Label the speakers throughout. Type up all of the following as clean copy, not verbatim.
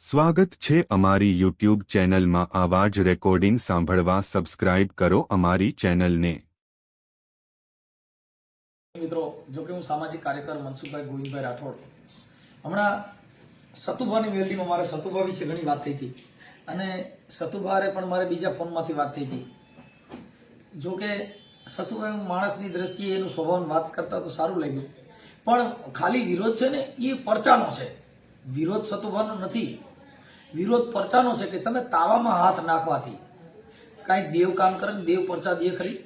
Speaker 1: સ્વાગત છે અમારી યુટ્યુબ ચેનલમાં આવા જ રેકોર્ડિંગ સાંભળવા સબસ્ક્રાઇબ કરો અમારી ચેનલને।
Speaker 2: મિત્રો, જો કે હું સામાજિક કાર્યકર મનસુખભાઈ ગોવિંદભાઈ રાઠોડ હમણાં સતુભાની મેલડીમાં મારે સતુભા વિશે ઘણી વાત થઈ હતી અને સતુભારે પણ મારે બીજા ફોનમાંથી વાત થઈ હતી। જો કે સતુભાઈ માણસની દ્રષ્ટિએ એનું સ્વભાવ વાત કરતા તો સારું લાગ્યું, પણ ખાલી વિરોધ છે ને એ પરચાનો છે, વિરોધ સતુભાનો નથી, વિરોધ પરચાનો છે કે તમે તાવામાં હાથ નાખવાથી કાંઈ દેવ કામ કરે ને દેવ પરચા દે ખરી?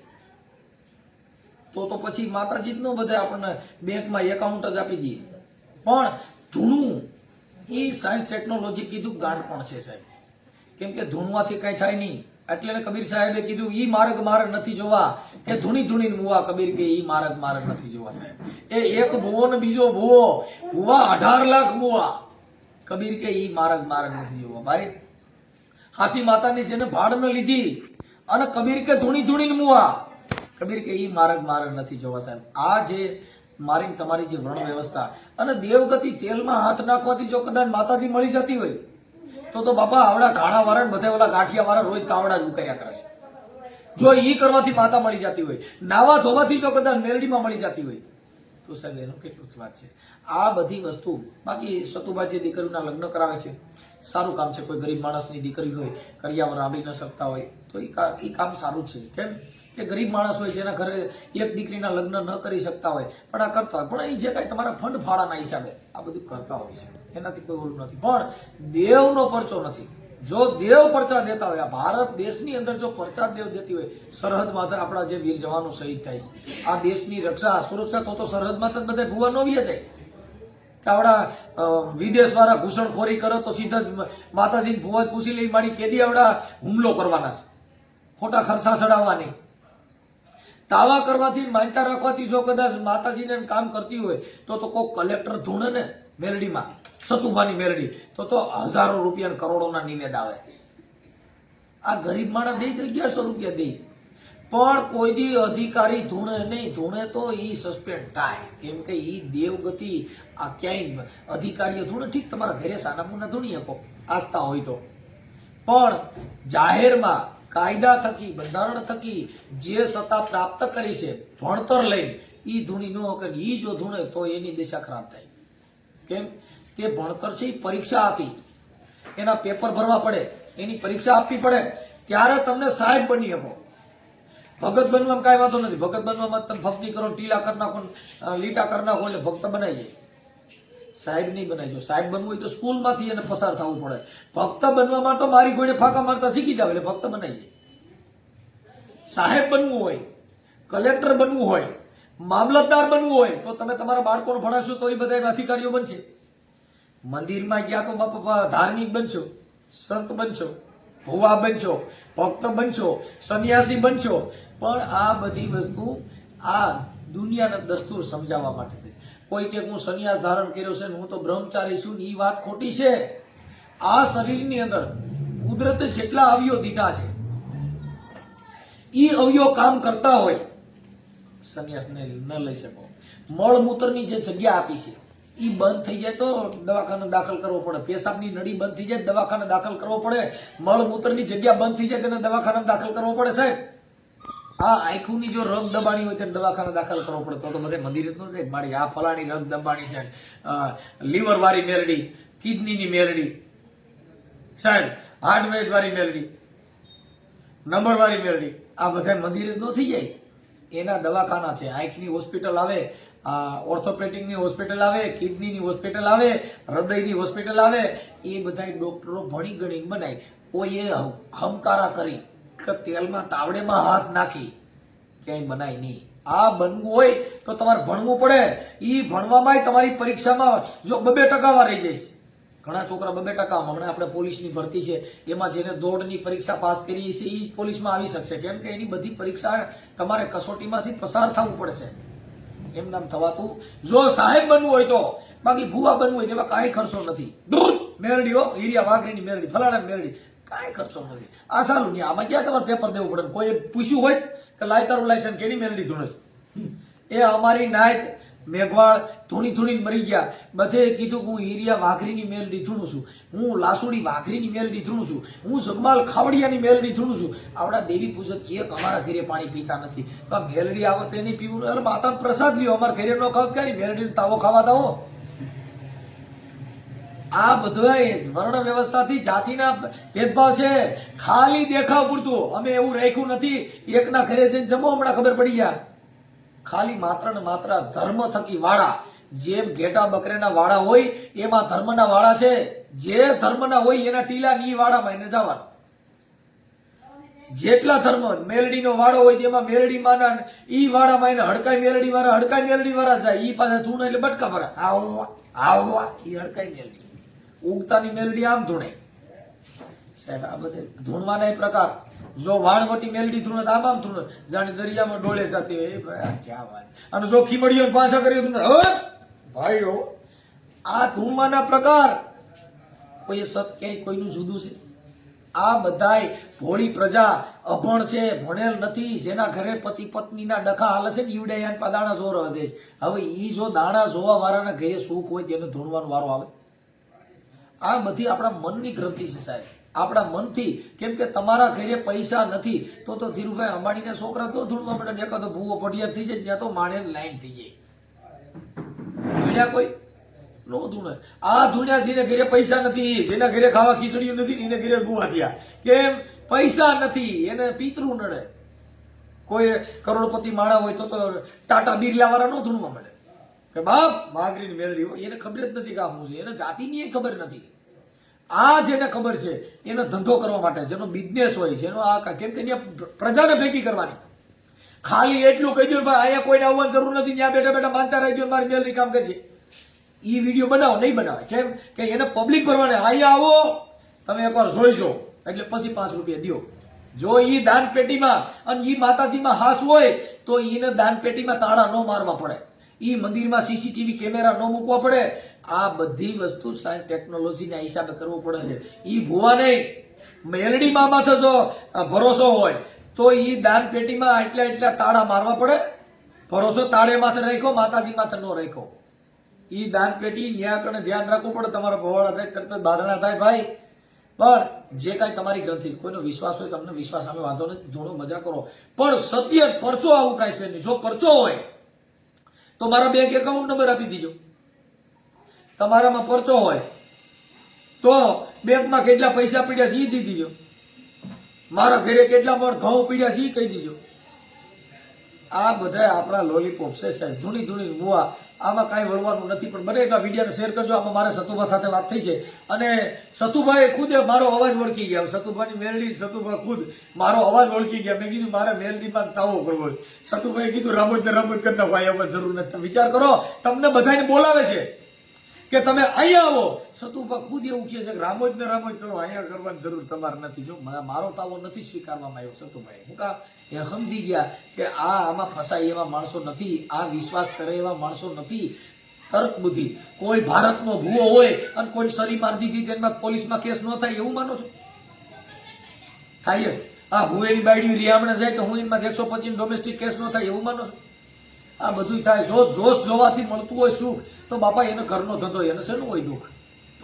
Speaker 2: તો પછી માતાજી જ ન બધા આપણને બેંકમાં એકાઉન્ટ જ આપી દઈએ। પણ ધૂણું એ સાયન્સ ટેકનોલોજી કીધું ગાંઠ પણ છે સાહેબ, કેમ કે ધૂણવાથી કઈ થાય નહીં। એટલે કબીર સાહેબે કીધું ઈ માર્ગ માર્ગ નથી જોવા કે ધૂણી ધૂણીને મુવા, કબીર કે ઈ માર્ગ માર્ગ નથી જોવા સાહેબ। એ એક ભૂવો ને બીજો ભૂવો, ભૂવા 18 લાખ મુવા, કબીર કે ઈ માર્ગ માર્ગ નથી જોવા। ભાઈ હાસી માતાની જેને ભાડ ન લીધી અને કબીર કે ધૂણી ધૂણીને મુવા, કબીર કે ઈ માર્ગ માર્ગ નથી જોવા સાહેબ। આ જે મારી તમારી જે વર્ણ વ્યવસ્થા અને દેવગતિ તેલમાં હાથ નાખવાથી જો કદાચ માતાજી મળી જતી હોય તો બાપા આવડા ઘાણા વાળા બધા ઓલા ગાંઠિયા વાળા રોજ કાવડા જ ઉકાર્યા કરે છે। જો ઈ કરવાથી માતા મળી જતી હોય, નાવા ધોવાથી જો કદાચ મેલડીમાં મળી જતી હોય તો સાહેબ એનું કેટલું જ વાત છે। આ બધી વસ્તુ બાકી સતુભા જે દીકરીઓના લગ્ન કરાવે છે સારું કામ છે। કોઈ ગરીબ માણસની દીકરી હોય, કરિયાવર આંબી ન શકતા હોય તો એ કામ સારું છે। કેમ કે ગરીબ માણસ હોય જેના ઘરે એક દીકરીના લગ્ન ન કરી શકતા હોય પણ આ કરતા હોય, પણ એ જે કાંઈ તમારા ફંડ ફાળાના હિસાબે આ બધું કરતા હોય છે, એનાથી કોઈ ઓલું નથી। પણ દેવનો પરચો નથી। જો દેવ પરચા દેતા હોય, આ ભારત દેશની અંદર જો પરચા દેવ દેતી હોય, સરહદમાં આપણા જે વીર જવાનો શહીદ થાય છે, આ દેશની રક્ષા સુરક્ષા તો સરહદમાં તો બધા ભૂવા ન વીએ જાય કે આવડા વિદેશ વાળા ઘૂસણખોરી કરો તો સીધા જ માતાજીને ભૂવા પૂછી લઈ મારી કેદી આવડા હુમલો કરવાના છે, ખોટા ખર્ચા ચડાવવાની, તાવા કરવાથી માન્યતા રાખવાથી જો કદાચ માતાજીને કામ કરતી હોય તો કોક કલેક્ટર ધૂણે ને મેલડીમાં સતુભાની મેલડી તો હજારો રૂપિયા કરોડોના નિવેદ આવે। આ ગરીબ માણસ દે 1100 રૂપિયા દે, પણ કોઈ દી અધિકારી ધૂણે નહીં, ધૂણે તો ઈ સસ્પેન્ડ થાય, કેમ કે ઈ દેવગતિ આ ક્યાંય અધિકારીઓ ધૂણે ઠીક તમારા ઘરે સાનામુના ધૂણી શકો આસ્થા હોય તો, પણ જાહેરમાં કાયદા થકી બંધારણ થકી જે સત્તા પ્રાપ્ત કરી છે ભણતર લઈને ઈ ધૂણી ન કરે, ઈ જો ધૂણે તો એની દિશા ખરાબ થાય। કેમ કે ભણતર છે પરીક્ષા આપી, એના પેપર ભરવા પડે, એની પરીક્ષા આપવી પડે ત્યારે તમને સાહેબ બની શકો। ભગત બનવામાં કાંઈ વાંધો નથી, ભગત બનવામાં તમે ભક્તિ કરો, ટીલા કરી નાખો, લીટા કરી નાખો એટલે ભક્ત બનાવી જાય, સાહેબ નહીં બનાવી જાય। સાહેબ બનવું હોય તો સ્કૂલમાંથી એને પસાર થવું પડે, ભક્ત બનવામાં તો મારી ઘોડે ફાંકા મારતા શીખી જાવ એટલે ભક્ત બનાવી જાય। સાહેબ બનવું હોય, કલેક્ટર બનવું હોય, મામલતદાર બનવું હોય તો તમે તમારા બાળકોને ભણાવશો તો એ બધા અધિકારીઓ બનશે। મંદિરમાં ગયા તો બાપા ધાર્મિક બનશો, સંત બનશો, ભુવા બનશો, ભક્ત બનશો, સંન્યાસી બનશો, પણ આ બધી વસ્તુ આ દુનિયાના દસ્તુર સમજાવવા માટે છે। કોઈ કે હું સંન્યાસ ધારણ કર્યો છે, હું તો બ્રહ્મચારી છું, એ વાત ખોટી છે। આ શરીરની અંદર કુદરતે જેટલા અવયવ દીધા છે એ અવયવ કામ કરતા હોય સંન્યાસ ન લઈ શકો। મળમૂત્રની જે જગ્યા આપી છે એ બંધ થઈ જાય તો દવાખાને દાખલ કરવો પડે, પેશાબની નળી બંધ થઈ જાય દવાખાને દાખલ કરવો પડે, મળમૂત્રની જગ્યા બંધ થઈ જાય તેને દવાખાને દાખલ કરવો પડે સાહેબ। આ આંખોની જો રગ દબાણી હોય તેને દવાખાને દાખલ કરવો પડે તો બધે મંદિર જ ન જાય મારી આ ફલાણી રગ દબાણી છે, લીવર વાળી મેલડી, કિડનીની મેલડી સાહેબ, હાર્ટવેજ વાળી મેલડી, નંબર વાળી મેલડી, આ બધા મંદિર જ ન થઈ જાય। એના દવાખાના છે, આંખની હોસ્પિટલ આવે, ઓર્થોપેડિકની હોસ્પિટલ આવે, કિડનીની હોસ્પિટલ આવે, હૃદયની હોસ્પિટલ આવે, એ બધા ડોક્ટરો ભણી ગણીને બનાય। કોઈએ ખમકારા કરી કે તેલમાં તાવડેમાં હાથ નાખી ક્યાંય બનાય નહીં। આ બનવું હોય તો તમારે ભણવું પડે, એ ભણવામાં તમારી પરીક્ષામાં જો 2% રહી જાય, ઘણા છોકરા 2%, હમણાં આપણે પોલીસની ભરતી છે એમાં જેને દોડની પરીક્ષા પાસ કરી છે એ પોલીસમાં આવી શકશે, કેમ કે એની બધી પરીક્ષા તમારે કસોટીમાંથી પસાર થવું પડશે, એમ નામ થવાતું। જો સાહેબ બનવું હોય તો, બાકી ભૂવા બનવું હોય તેમાં કાંઈ ખર્ચો નથી। દૂધ મેળડીઓ, હીરિયા વાઘરીની મેળડી, ફલાણા મેળડી, કાંઈ ખર્ચો નથી। આ સારું નહીં, આમાં ક્યાં તમારે પેપર દેવું પડે? કોઈ પૂછ્યું હોય કે લાય તારું લાયસન્સ કેની મેળડી ધૂણે છે? એ અમારી નાયત મેઘવાળ ધૂણી મરી ગયા. બધે કીધું કે હું હીરિયા વાઘરીની મેલડી થૂણું છું, હું લાસુડી વાઘરીની મેલડી થૂણું છું, હું જગમાલ ખાવડિયાની મેલડી થૂણું છું. આવડા દેવી પૂજક એક અમારા ઘરે પાણી પીતા નથી. તો આ મેલડી આવે તે નહીં પીવું. અરે માતા પ્રસાદ લ્યો, અમારા ઘરે નો ખાવ ક્યારે મેલડી તાવો ખાવા દાવો. આ બધા વર્ણ વ્યવસ્થાથી જાતિના ભેદભાવ છે, ખાલી દેખાવ પૂરતું. અમે એવું રાખ્યું નથી એકના ઘરે જઈને જમો હમણાં ખબર પડી ગયા. ખાલી માત્ર ને માત્ર ધર્મ થકી વાળા, જેમ ઘેટા બકરેના વાળા હોય એમાં ધર્મના વાળા છે. જે ધર્મના હોય એના ટીલા ની વાળામાં એને જવાનું. જેટલા ધર્મ મેલડીનો વાળો હોય તેમાં મેલડી માના ઈ વાળામાં એને હડકાઈ મેલડી વાળા જાય. ઈ પાસે ધૂણ એટલે બટકા ભરા આવવા ઈ હડકાઈ મેલડી. ઉગતાની મેલડી આમ ધૂણે. સાહેબ આ બધે ધૂણવાના એ પ્રકાર. જો વાણવટી મેલડી ધૂણે આમ આમ ધૂણે, જાણે દરિયામાં ડોલે જતી હોય. ભાઈ ક્યાં વાત. અને જો ખીમડીઓ પાછા કરી ભાઈઓ, આ ધૂણવાના પ્રકાર. કોઈ સત ક્યાંય કોઈનું જુદું છે? આ બધાય ભોળી પ્રજા અભણ છે, ભણેલ નથી. જેના ઘરે પતિ પત્નીના ડખા હાલે છે ને ઈવડે યાન દાણા જોવા દે છે. હવે ઈ જો દાણા જોવા વાળાના ઘરે સુખ હોય તેને ધૂણવાનો વારો આવે. આ બધી આપણા મનની ગ્રંથિ છે સાહેબ, આપણા મનથી. કેમ કે તમારા ઘરે પૈસા નથી તો ધીરુભાઈ અંબાણીના છોકરા તો ધૂળમાં પડે, એકાદો ભૂવો પટિયાર થઈ જાય ત્યાં તો માણે લાઈન થઈ જાય. ધૂણ્યા કોઈ નો ધૂણે. આ ધૂણ્યા જેને ઘરે પૈસા નથી, જેના ઘરે ખાવા ખીચડીઓ નથી, એને ઘરે ભૂવા થયા. કેમ? પૈસા નથી, એને પિતૃ નડે. કોઈ કરોડપતિ માણા હોય તો ટાટા બિરલા વાળા નો ધૂણવા મળે કે બાપ માગરીની મેળવી હોય. એને ખબર જ નથી કે શું છે, એને જાતિની ખબર નથી. આ જેને ખબર છે એનો ધંધો કરવા માટે, જેનો બિઝનેસ હોય, જેનો આ કેમ કે પ્રજાને ભેગી કરવાની. ખાલી એટલું કહી દો ભાઈ અહીંયા કોઈને આવવાની જરૂર નથી, ત્યાં બેઠા બેઠા માનતા રહી ગયો મારી મેલરી કામ કરશે. ઈ વિડીયો બનાવો, નહીં બનાવે. કેમ કે એને પબ્લિક ભરવાને. અહીંયા આવો તમે એકવાર જોઈજો એટલે પછી 5 રૂપિયા દો. જો ઈ દાન પેટીમાં અને ઈ માતાજીમાં હાસ હોય તો ઈને દાન પેટીમાં તાળા ન મારવા પડે, ઈ મંદિરમાં સીસીટીવી કેમેરા ન મૂકવા પડે. આ બધી વસ્તુ સાયન્સ ટેકનોલોજીના હિસાબે કરવું પડે છે. ઈ ભૂવા નહીં, મેલડીમાં માથે જો ભરોસો હોય તો ઈ દાન પેટીમાં એટલા તાળા મારવા પડે. ભરોસો તાળે માથે રાખ્યો, માતાજી માથે ન રાખ્યો. ઈ દાન પેટી ન્યા કણે ધ્યાન રાખવું પડે. તમારા ભવાળા થાય તરત બાંધણા થાય ભાઈ. પણ જે કાંઈ તમારી ગ્રંથિ, કોઈનો વિશ્વાસ હોય તમને વિશ્વાસ સામે વાંધો નથી, થોડો મજા કરો. પણ સત્ય પરચો આવું કાંઈ છે નહીં. જો પરચો હોય તો મારા બેંક એકાઉન્ટ નંબર આપી દીજો. તમારામાં પરચો હોય તો બેંકમાં કેટલા પૈસા પીડ્યા છે એ દી દીજો. મારા ઘરે કેટલા મણ ઘઉં પીડ્યા છે એ કહી દીજો. આ બધા આપણા લોલીપોપ છે સાહેબ, ધૂણી મુવા. આમાં કાંઈ વળવાનું નથી. પણ બને એટલા વિડીયોને શેર કરજો. આમાં મારે સતુભા સાથે વાત થઈ છે અને સતુભાઈ ખુદ મારો અવાજ ઓળખી ગયા. સતુભાની મેલડી, સતુભા ખુદ મારો અવાજ ઓળખી ગયા. મેં કીધું મારે મેલડીમાં તાવો કરવો. સતુભાઈ કીધું રામોદ કરી નાખો, અહીંયા જરૂર નથી. વિચાર કરો, તમને બધાને બોલાવે છે કે તમે અહીંયા આવો. સતુભા ખુદ એવું કહે છે કે રામોદ કરો, અહીંયા કરવાની જરૂર તમારે નથી. જો મારો તાવો નથી સ્વીકારવામાં આવ્યો સતુભાઈ. હું કા એ સમજી ગયા કે આમાં ફસાય એવા માણસો નથી, આ વિશ્વાસ કરે એવા માણસો નથી. તર્ક બુદ્ધિ. કોઈ ભારતનો ભૂવો હોય અને કોઈ શરી મારી દીધી તેમાં પોલીસમાં કેસ ન થાય એવું માનો છો? થાય જ. આ ભૂવેની બાયડી રિયામણે જાય તો હું એમાં 125 ડોમેસ્ટિક કેસ ન થાય એવું માનો છો? આ બધું થાય. જોશ જોવાથી મળતું હોય સુખ તો બાપા એનો ઘરનો ધંધો, એને શેનું હોય દુઃખ?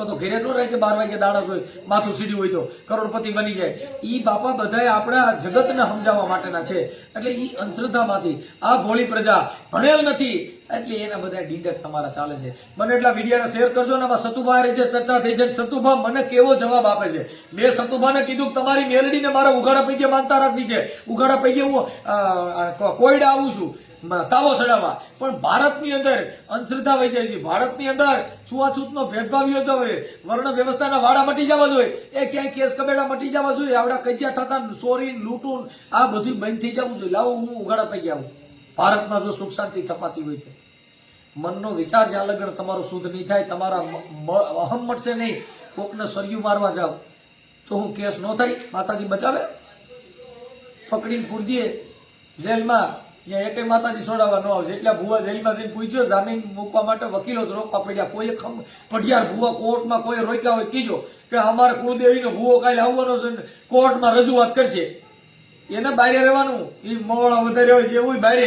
Speaker 2: તો ઘરે ન રહે કે 12 વાગે દાડા જોઈ માથું સીડ્યું હોય તો કરોડપતિ બની જાય. ઈ બાપા બધા આપણા જગતને સમજાવવા માટેના છે. એટલે ઈ અંધશ્રદ્ધામાંથી આ ભોળી પ્રજા ભણેલ નથી એટલે એના બધા ડીંડક તમારા ચાલે છે. મને એટલા વિડીયોને શેર કરજો ને. આમાં સતુભા જે ચર્ચા થઈ છે, સતુભા મને કેવો જવાબ આપે છે. મેં સતુભાને કીધું કે તમારી મેલડીને મારે ઉઘાડા પૈકી માનતા રાખવી છે. ઉઘાડા પૈકી હું કોયડા આવું છું તાવો ચડાવવા. પણ ભારતની અંદર અંધશ્રદ્ધા વહી જાય છે. ભારતની અંદર છૂઆછૂતનો ભેદભાવ યોજાવો જોઈએ, વર્ણ વ્યવસ્થાના વાડા મટી જવા જોઈએ, એ ક્યાંય કેસ કબેડા મટી જવા જોઈએ. આવડા કજિયા થતા, ચોરી લૂંટું આ બધું બંધ થઈ જવું જોઈએ. લાવો હું ઉઘાડા પૈકી આવું. ભારતમાં જો સુખ શાંતિ થપાતી હોય તો મનનો વિચાર જ્યાં લગન તમારો શુદ્ધ નહીં થાય, તમારા અહમ મળશે નહીં. કોકને સરયું મારવા જાવ તો હું કેસ ન થાય? માતાજી બચાવે? પકડીને પૂરી દે જેલમાં, ત્યાં એકે માતાજી છોડાવવા ન આવશે. એટલા ભૂવા જેલમાં જઈને પૂછ્યો, જામીન મૂકવા માટે વકીલો જ રોકવા પડ્યા. કોઈ પઢિયાર ભૂવા કોર્ટમાં કોઈ રોક્યા હોય કીજો કે અમારે કુળદેવીનો ભૂવો કાલે આવવાનો છે, કોર્ટમાં રજૂઆત કરશે. એને બહાર રહેવાનું. એ મોડા વધારે હોય છે એવું બહાર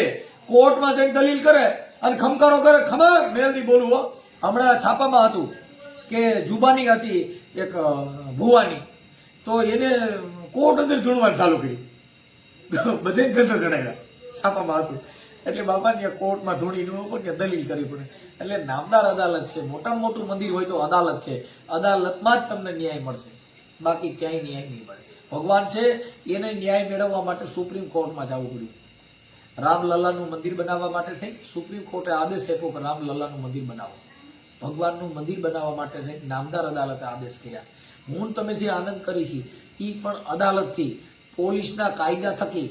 Speaker 2: કોર્ટમાં જઈને દલીલ કરે અને ખમકારો કરે ખબર મેલ નહીં બોલું હો. હમણાં છાપામાં હતું કે જુબાની હતી એક ભુવાની, તો એને કોર્ટ અંદર ધૂણવાનું ચાલુ કર્યું, બધે ધંધો ચડાવ્યા, છાપામાં હતું. એટલે બાપાને કોર્ટમાં ધૂણી નું દલીલ કરવી પડે. એટલે નામદાર અદાલત છે, મોટામાં મોટું મંદિર હોય તો અદાલત છે, અદાલતમાં જ તમને ન્યાય મળશે, બાકી ક્યાંય ન્યાય નહીં મળે. ભગવાન છે એને ન્યાય મેળવવા માટે સુપ્રીમ કોર્ટમાં જવું પડ્યું. રામલલ્લાનું મંદિર બનાવવા માટે થઈ સુપ્રીમ કોર્ટે આદેશ આપ્યો કે રામલલ્લાનું મંદિર બનાવો. ભગવાનનું મંદિર બનાવવા માટે થઈ નામદાર અદાલતે આદેશ કર્યા. હું તમે જે આનંદ કરી છે એ પણ અદાલતથી, પોલીસના કાયદા થકી,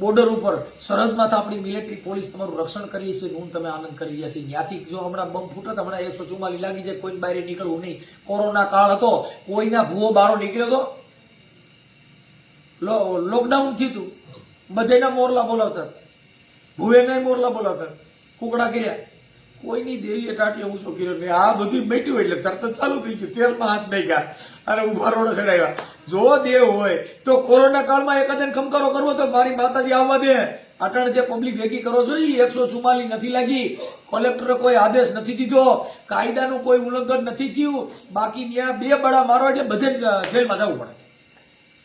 Speaker 2: બોર્ડર ઉપર સરહદમાં આપણી મિલિટરી પોલીસ તમારું રક્ષણ કરીએ છીએ, હું તમે આનંદ કરી રહ્યા છીએ. ત્યાંથી જો હમણાં બમ ફૂટત, હમણાં 144 લાગી જાય, કોઈ બહાર નીકળવું નહીં. કોરોના કાળ હતો, કોઈના ભૂવો બારો નીકળ્યો હતો, લોકડાઉન થયું હતું, બધાના મોરલા બોલાવતા, ભૂવેના મોરલા બોલાવતા, કુકડા કર્યા, કોઈની દેવીએ ટાટીએ ઊંચો કર્યો નહીં. આ બધું બેઠ્યું એટલે તરત જ ચાલુ થઈ ગયું, તેલમાં હાથ નહીં ગયા અને ઉભા રોડે ચડાવ્યા. જો દેવ હોય તો કોરોના કાળમાં એકાદને ખમકારો કરવો તો મારી માતાજી આવવા દે. અટાણે જે પબ્લિક ભેગી કરો છો 144 નથી લાગી, કલેક્ટરે કોઈ આદેશ નથી દીધો, કાયદાનું કોઈ ઉલ્લંઘન નથી થયું, બાકી ત્યાં 2 બળા મારો એટલે બધે જેલમાં જવું પડે.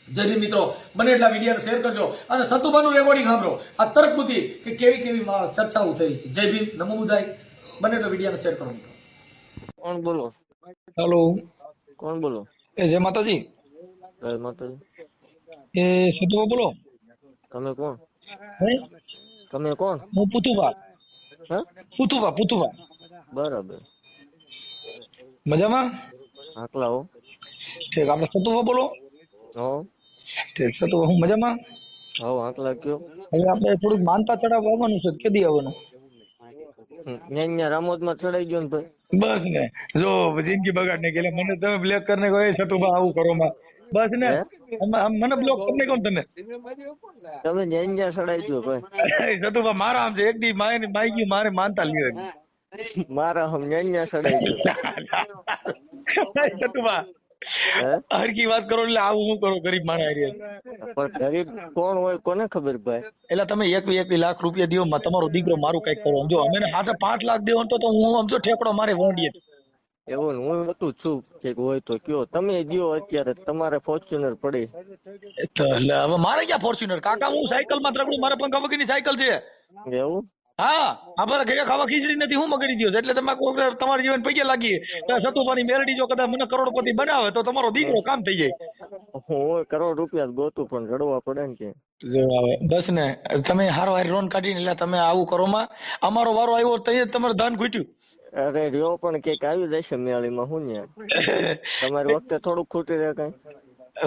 Speaker 2: જય ભીમ મિત્રો, બને એટલા વિડીયોને શેર કરજો અને સતુભાનું રેકોર્ડિંગ સાંભળો. આ તર્ક બુદ્ધિ કે કેવી કેવી ચર્ચાઓ થઈ છે. જય ભીમ, નમો બુદ્ધાય. બને એટલા વિડીયોને શેર કરો મિત્રો.
Speaker 3: કોણ બોલો?
Speaker 4: હેલો,
Speaker 3: કોણ બોલો?
Speaker 4: જય માતાજી.
Speaker 3: જય માતાજી.
Speaker 4: સતુભા બોલો.
Speaker 3: તમે કોણ?
Speaker 4: હે?
Speaker 3: તમે કોણ?
Speaker 4: હું પુતુભા.
Speaker 3: હે?
Speaker 4: પુતુભા.
Speaker 3: બરાબર.
Speaker 4: મજામાં?
Speaker 3: આકલા હો.
Speaker 4: ઠીક, આપણે સતુભા બોલો.
Speaker 3: હો.
Speaker 4: ઠીક, સતુભા હું મજામાં.
Speaker 3: હો આકલા કયો.
Speaker 4: હવે આપણે થોડુંક માનતા ચડાવવા આવવાનું છે, કેદી આવવાનું?
Speaker 3: ન્યા રામોદમાં ચડાઈ ગયો ને ભાઈ.
Speaker 4: બસ ને, જો જિંદગી બગાડ ને ગયેલા મને તમે બ્લોક કરીને કહો સતુભા આવું કરો માં, બસ ને મને બ્લોક કરીને કહો તમે.
Speaker 3: તમે ન્યા ચડાઈ ગયો ભાઈ.
Speaker 4: સતુભા મારા આમ છે, એક દી માઈ ગયું મારે માનતા લીધે.
Speaker 3: મારા હમ ન્યા ચડાઈ ગયો.
Speaker 4: સતુભા હરકી વાત કરો એટલે આવું હું કરો ગરીબ માણસ.
Speaker 3: પણ ગરીબ કોણ હોય કોને ખબર ભાઈ.
Speaker 4: એટલે તમે 21 લાખ રૂપિયા દો, તમારો દીકરો મારું કઈક કરો. જો અમે 5 લાખ દેવો તો હું સમજો ઠેકડો મારે વોંડીએ.
Speaker 3: એવું હું હતું છું કે હોય તો કયો. તમે દો અત્યારે, તમારે ફોર્ચ્યુનર પડી.
Speaker 4: એટલે હવે મારે ક્યાં ફોર્ચ્યુનર કાકા, હું સાયકલ માં ત્રગડું, મારે પંખા વગરની સાયકલ છે.
Speaker 3: એવું?
Speaker 4: હા, અમારે ઘરે ખાવા ખીચડી નથી, હું મગડી દો. એટલે તમે તમારા જીવન પૈકે લાગી સતુભાની મેલડી જો કદાચ મને કરોડપતિ બનાવે તો તમારો દીકરો કામ થઈ જાય.
Speaker 3: હું કરોડ રૂપિયા ગોતું પણ રડવા પડે ને કે.
Speaker 4: બસ ને, તમે હારો હારી રોન કાઢીને એટલે તમે આવું કરો માં. અમારો વારો આવ્યો તો તમારે ધાન ખૂટ્યું.
Speaker 3: અરે રહ્યો પણ કઈક આવી જશે મેળીમાં. હું ને તમારી વખતે થોડુંક ખૂટી રહે કઈ.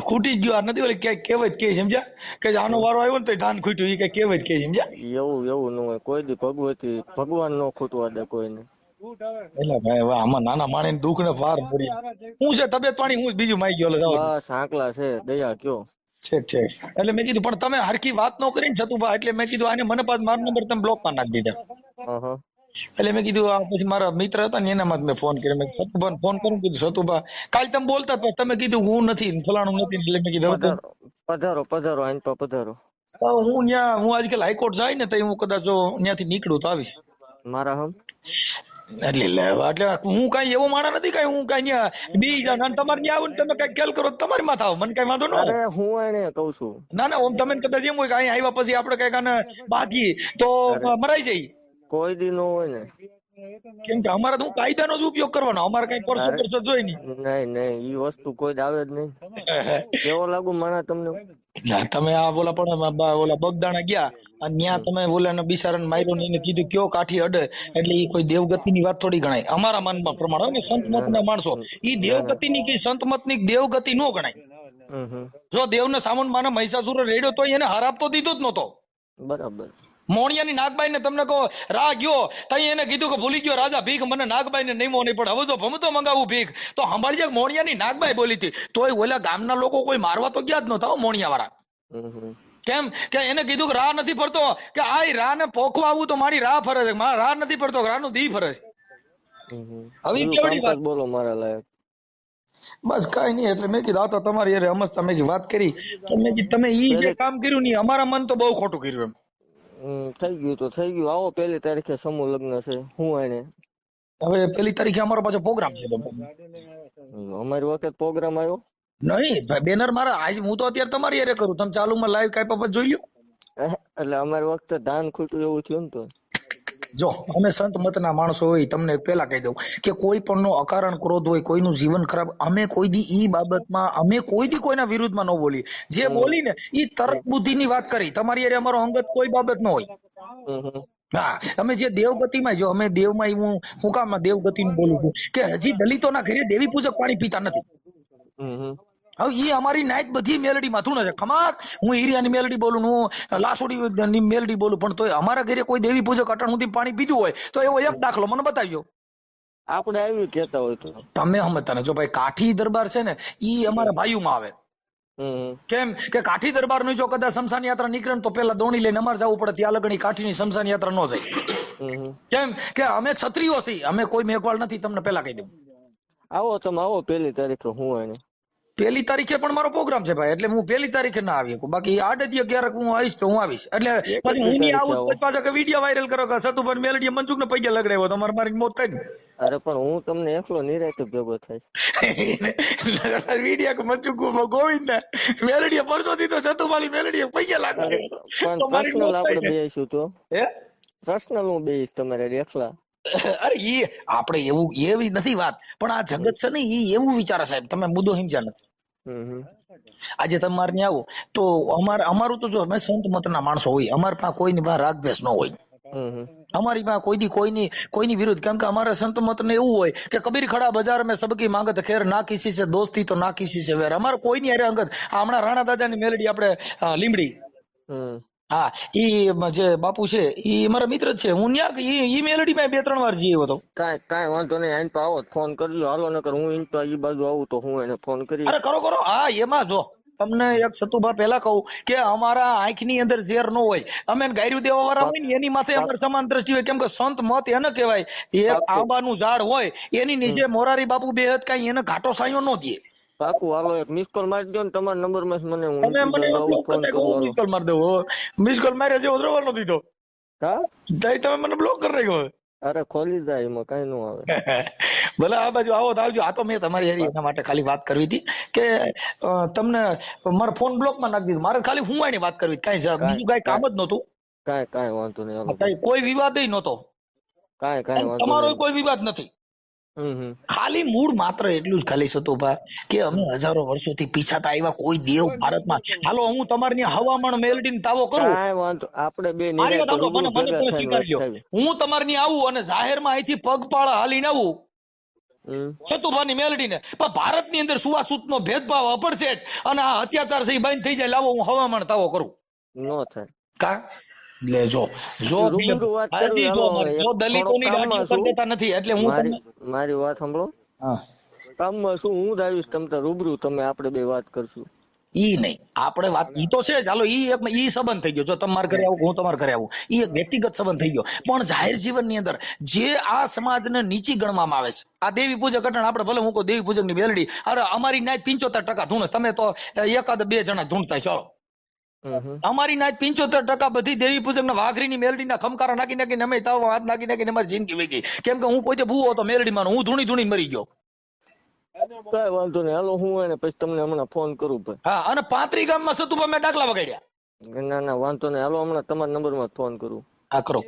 Speaker 4: ખૂટી જ ગયો આ નથી ઓલી ક્યાંક કહેવત કે સમજ્યા કે આનો વારો આવ્યો ને તો ધાન ખૂટ્યું, એ કઈ કહેવત કે સમજ્યા.
Speaker 3: એવું ન હોય કોઈ દી. ભગવાન નો ખૂટવા દે કોઈને.
Speaker 4: એટલે ભાઈ હવે આમાં નાના માણસ દુઃખ ને પાર પડી. હું છે તબિયત પાણી હું બીજું માઈ ગયો.
Speaker 3: બસ આંકલા છે, દયા કયો.
Speaker 4: છે એટલે મેં કીધું પણ તમે હરખી વાત ન કરી ને સતુભા, એટલે મેં કીધું આને મને પાછ મારો નંબર તમે બ્લોક માં નાખી દીધા. એટલે મેં કીધું આ પછી મારા મિત્ર હતા ને એનામાં મેં ફોન કર્યો. મેં સતુભા ફોન કરું, કીધું સતુભા કાલ તમે બોલતા તો તમે કીધું હું નથી ફલાણું નથી, એટલે મેં કીધું
Speaker 3: પધારો આઈન પર પધારો.
Speaker 4: હું ત્યાં હું આજકાલ હાઈકોર્ટ જાય ને તો હું કદાચ જો ત્યાંથી નીકળું તો આવીશ
Speaker 3: મારા હમ.
Speaker 4: એટલે હું કઈ એવો માણસ નથી કઈ હું કઈ બી તમારે ત્યાં આવું ને તમે કઈ ખેલ કરો તમારી માં થાવ, મને કઈ વાંધો ન.
Speaker 3: અરે હું એને કઉ છું.
Speaker 4: ના ઓમ તમે કદાચ એમ હોય કે અહીં આવ્યા પછી આપડે કઈક આને બાકી તો મરાઈ જાય.
Speaker 3: કોઈ દી નો હોય ને,
Speaker 4: કેમ કે અમારે તો કાયદાનો જ ઉપયોગ કરવાનો, અમારે કઈ પરસો જોઈ નહીં.
Speaker 3: નહીં ઈ વસ્તુ કોઈ જ આવે જ નહીં. કેવો લાગુ માણા તમને?
Speaker 4: તમે આ બોલા પણ ઓલા બગદાણા ગયા અને ત્યાં તમે બોલા બિચારાને માર્યો ને એને કીધું કયો કાઠી અડે, એટલે એ કોઈ દેવગતિ ની વાત થોડી ગણાય અમારા માનમાં પ્રમાણે. ને સંત મત ના માણસો ઈ દેવગતિ ની કે સંત મત ની દેવગતિ નો ગણાય. જો દેવ ને સામુન માને મહિષાસુર રેડ્યો તો એને હાર આપતો દીધો જ નતો.
Speaker 3: બરાબર.
Speaker 4: મોણિયાની નાગબાઈ ને તમને કહો રા ગયો તઈ એને કીધું કે ભૂલી ગયો રાજા ભીખ, મને નાગબાઈ ને નહીં મોની પણ હવે જો ભમતો મંગાવું ભીખ. તો સંભાળજે મોણિયાની નાગબાઈ બોલી હતી તોય ઓલા ગામના લોકો કોઈ મારવા તો ગયા જ નતા મોણિયા વાળા. કેમ કે એને કીધું કે રાહ નથી ફરતો, કે આ રાહ ને પોખવા આવું તો મારી રાહ ફરે છે, મારા રાહ નથી ફરતો, રાહ નું દી ફરે છે. હવે કેવડી વાત
Speaker 3: બોલો મારા લાયક.
Speaker 4: બસ કઈ નહીં. એટલે મેં કીધું આ તો તમારી યાર અમસ્તા મેં વાત કરી, તમે ઈ જે કામ કર્યું નહીં અમારા મન તો બહુ ખોટું કર્યું એમ.
Speaker 3: થઈ ગયું તો થઈ ગયું. આવો 1 તારીખે સમૂહ લગ્ન છે. હું એને
Speaker 4: હવે 1 તારીખે અમારો પાછો પ્રોગ્રામ છે.
Speaker 3: અમારી વખત પ્રોગ્રામ આવ્યો.
Speaker 4: નહીં બેનર મારા આજ હું તો અત્યારે તમારી હારે કરું, તમે ચાલુમાં લાઈવ કાંઈ બાબત જોઈ લ્યો.
Speaker 3: એટલે અમારી વખતે ધાન ખૂટ્યું એવું થયું ને તો.
Speaker 4: જો અમે સંત મતના માણસો હોય, તમને પેલા કહી દઉં કે કોઈ પણ નો અકારણ ક્રોધ હોય, કોઈનું જીવન ખરાબ, અમે કોઈ દી ઈ બાબતમાં અમે કોઈ દી કોઈના વિરુદ્ધમાં ન બોલી. જે બોલી ને ઈ તર્ક બુદ્ધિની વાત કરી. તમારી હારે અમારો અંગત કોઈ બાબત ન હોય. હા, અમે જે દેવગતિમાં, જો અમે દેવમાં, હું કામ દેવગતિનું બોલું છું કે હજી દલિતોના ઘરે દેવી પૂજક પાણી પીતા નથી. હવે ઈ અમારી નાઈટ બધી મેલડી માં ધૂણે છે. ખમાક હું હીરિયાની મેલડી બોલું, હું લાસોડીની મેલડી બોલું, પણ તોય અમારા ઘરે કોઈ દેવી પૂજક અટાણ સુધી પાણી પીધું હોય તો એવો એક દાખલો મને બતાવ્યો.
Speaker 3: આપણે આવ્યું કેતા હોય તો
Speaker 4: તમે સમજતા ને. જો ભાઈ કાઠી દરબાર છે ને, ઈ અમારા ભાઈઓમાં આવે. કેમ કે કાઠી દરબાર નું જો કદાચ શમશાન યાત્રા નીકળે ને તો પેલા દોણી લઈને અમારે જવું પડે. ત્યાં લગણી કાઠીની શમશાન યાત્રા ન જાય. કેમ કે અમે ક્ષત્રિયો છીએ, અમે કોઈ મેઘવાળ નથી. તમને પેલા કહી દઉં.
Speaker 3: આવો તમે આવો 1 તારીખે. હું એને
Speaker 4: 1 તારીખે પણ મારો પ્રોગ્રામ છે ભાઈ, એટલે હું 1 તારીખે ના આવી શકું. બાકી 8-11 હું આવીશ તો હું આવીશ. એટલે પછી હું નહીં આવું તો પાછા કે વિડીયો વાયરલ કરો કે સતુભાઈ મેલડીએ મનસુખ ને પૈયા લગડાવ્યો, તમારે મારી મોત થાય ને.
Speaker 3: અરે પણ હું તમને એકલો નિરાતે ભેગો થાય.
Speaker 4: વિડીયો કે મનસુખ ગોવિંદ ને મેલડીએ પરસો દીધો, સતુભાઈ મેલડીએ પૈયા લગડાવ્યો.
Speaker 3: પણ પર્સનલ આપણે બેસીશું તો પર્સનલ હું બેસીશ તમારે એકલા.
Speaker 4: અરે ઈ આપણે એવું એવી નથી વાત, પણ આ જગત છે ને ઈ એવું વિચારે સાહેબ, તમે મુદ્દો સમજ્યા નથી. આજે તમારે ત્યાં આવો તો અમારું તો જો અમે સંત મતના માણસો હોય, અમારી પાસે કોઈની પાસે રાગદ્વેષ ન હોય. અમારી પાસે કોઈની વિરુદ્ધ. કેમ કે અમારા સંત મત ને એવું હોય કે કબીર ખડા બજાર મેં સબકી માંગત ખેર, ના કિસી સે દોસ્તી તો ના કિસી સે વેર. અમારે કોઈની હારે અંગત. હમણાં રાણા દાદાની મેલડી આપણે લીમડી, હા, ઈ જે બાપુ છે ઈ મારા મિત્ર જ છે. હું ન્યા ઈ મેલડી માં 2-3 વાર જઈ હતો.
Speaker 3: કાંઈ વાંધો નહીં. આઈને તો આવો ફોન કરજો. હાલો નકર હું ઈ તો ઈ બાજુ આવું તો હું એને ફોન કરીશ.
Speaker 4: અરે કરો. હા, એમાં જો તમને એક સતુભા પેલા કહું કે અમારા આંખની અંદર ઝેર ન હોય. અમે ગાયરું દેવા વાળા હોય ને એની માથે અમારે સમાન દ્રષ્ટિ હોય. કેમ કે સંત મત એને કહેવાય. એક આંબાનું ઝાડ હોય એની નીચે મોરારી બાપુ બેહત કઈ એને ઘાટો સાયો ન દે.
Speaker 3: પાકું. હાલો એક મિસ કોલ મારી દો ને તમારા નંબર માં મને. હું
Speaker 4: ફોન કરું, મિસ કોલ મારી દઉં. મિસ કોલ માર્યા જેવો દ્રવલ નો દીધો.
Speaker 3: હા,
Speaker 4: તમે મને બ્લોક કરી નાખ્યો.
Speaker 3: અરે ખોલી જાય, એમાં કઈ ન આવે.
Speaker 4: ભલે આ બાજુ આવો તો આવજો. આ તો મેં તમારી એના માટે ખાલી વાત કરવી હતી કે તમને મારો ફોન બ્લોક માં નાખી દીધો. મારે ખાલી હું એની વાત કરવી, કઈ બીજું કઈ કામ જ નતું.
Speaker 3: કાંઈ વાંધો નહીં.
Speaker 4: કોઈ વિવાદ નતો.
Speaker 3: કાંઈ વાંધો
Speaker 4: તમારો કોઈ વિવાદ નથી. ખાલી મૂળ માત્ર એટલું જ ખાલી સતુભા કે અમે હજારો વર્ષોથી પીછાતા આવ્યા કોઈ દેવ ભારતમાં. હાલો હું તમારી હવામાન મેલડીને તાવો કરું,
Speaker 3: આપણે બે
Speaker 4: હું તમારી આવું અને જાહેરમાં અહીંથી પગપાળા હાલીને આવું સતુભાની મેલડીને, પણ ભારતની અંદર સુવાસુત નો ભેદભાવ અપરસેટ અને આ અત્યાચાર છે બંધ થઈ જાય. લાવો હું હવામાન તાવો કરું. નો થાય કા જો દલિતોની દાઢીઓ કરતા નથી. એટલે હું
Speaker 3: મારી વાત સાંભળો. કામમાં શું હું જ આવીશ તમ રૂબરૂ, તમે આપણે બે વાત કરશું.
Speaker 4: ઈ નહીં આપણે વાત ઈ તો છે જ. હાલો ઈ સંબંધ થઈ ગયો. જો તમારે ઘરે આવું હું તમારે ઘરે આવું, ઈ એક વ્યક્તિગત સંબંધ થઈ ગયો. પણ જાહેર જીવનની અંદર જે આ સમાજને નીચી ગણવામાં આવે છે, આ દેવી પૂજક અટણ આપણે ભલે હું કહું દેવી પૂજક ની બેલડી, અરે અમારી નાય 75% ધૂણે, તમે તો 1-2 જણા ધૂણતા છો. અમારી નાય 75% બધી દેવી પૂજક ના વાઘરી ની મેલડી ના ખમકારા નાખીને અમે તાવ હાથ નાખીને અમારી જિંદગી વહી ગઈ. કેમ કે હું પોતે ભૂવો હતો મેલડી માં, હું ધૂણી મરી ગયો.
Speaker 3: કઈ વાંધો નહીં. હાલો હું એને પછી તમને હમણાં ફોન કરું ભાઈ.
Speaker 4: હા, અને 35 ગામમાં સતુભા મેં ડાકલા વગાડ્યા.
Speaker 3: ના વાંધો નહીં. હાલો હમણાં તમારા નંબર માં ફોન કરું.
Speaker 4: હા કરો.